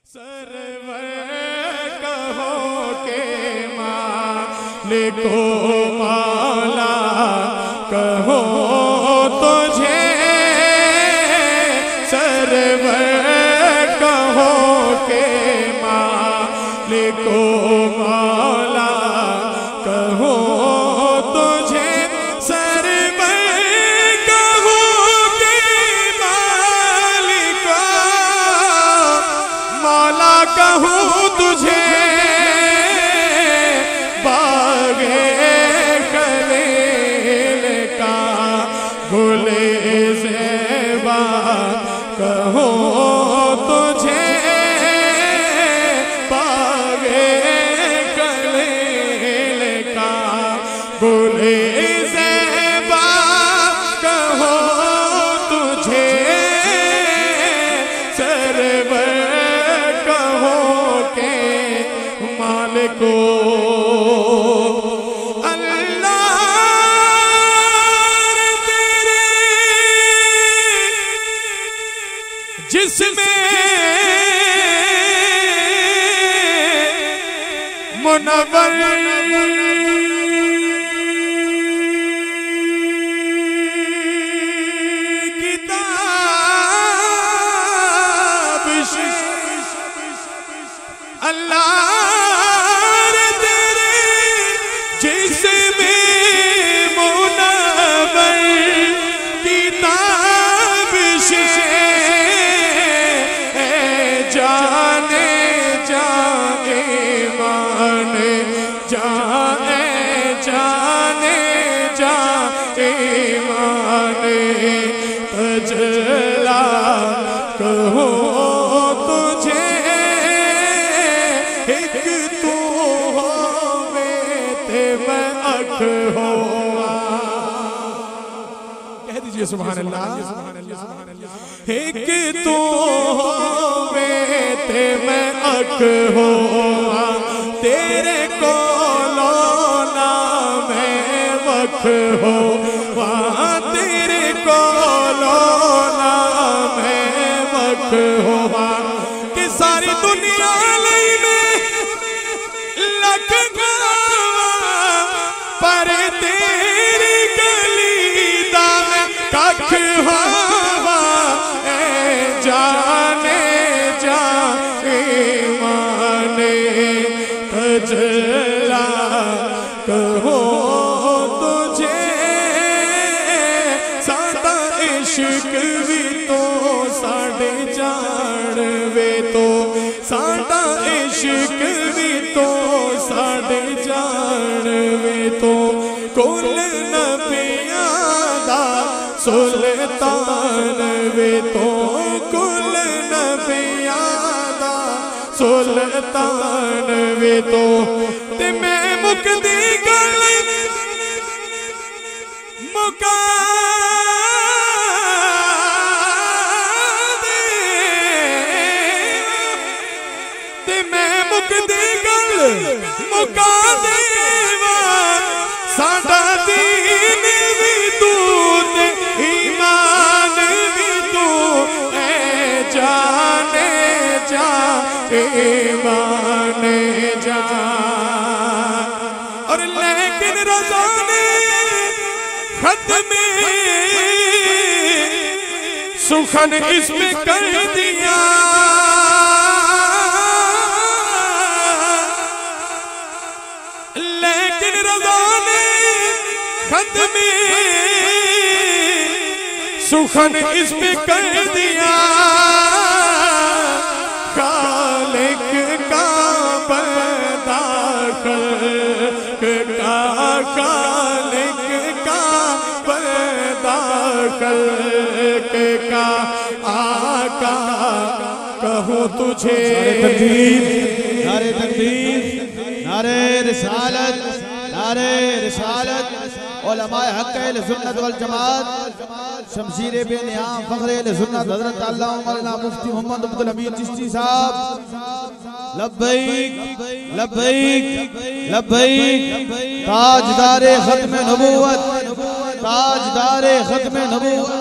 Server कहो के मालिको मौला कहो तुझे, सरवर कहो के मालिको मौला कहो तुझे, सरवर कहो के मालिको मौला कहूँ तुझे, बागे खलील का गुले ज़ेबा कहूँ तुझे, बागे खलील का गुले ज़ेबा कहूँ तुझे, सरवर मालिको अल्लाह तेरे जिसमें मुनव्वर किताब अल्लाह तजला कहो तुझे, एक तू होवे ते मैं अख होवा, कह दीजिए सुभान अल्लाह। एक तू होवे ते मैं अख होवा, तेरे कोलो ना मैं वख होवा, तेरे कोलो ना मैं वख होवा, कि सारी दुनिया लई में लख गावा, पर तेरी गली दा मैं कख होवा, ए जाने जा ईमाने तजला कहो तुझे, साडा इश्क भी तो साढ़े जान वे तो, साडा इश्क भी तो साढ़े जान वे तो, कुल नबियां दा सुल्तान वे तो, कुल नबियां दा सुल्तान वे तो, ते मैं मुकदी गल मुका दे, ते मैं मुकदी गल मुका देवा, साडा दीन भी तू ते ईमान भी तू, ऐ जाने जा ईमान जा। और लेकिन रज़ा ने खत में सुखन इसमें कर दिया, लेकिन रज़ा ने खत में सुखन इसमें कर दिया, खालिक का बंदा खल्क़ का, खालिक का बंदा खल्क़ का आका कहूँ तुझे, नारे तकबीर, नारे रिसालत, नारे रिसालत, उलमाए हक़ अहले सुन्नत वल जमात, शमशीर बेनियाम फ़ख्र अहले सुन्नत हज़रत अल्लामा मौलाना मुफ्ती मोहम्मद अब्दुल हमीद चिश्ती साहब, लब्बैक लब्बैक लब्बैक, ताजदारे खत्म नबूवत, ताजदारे खत्म नबूवत।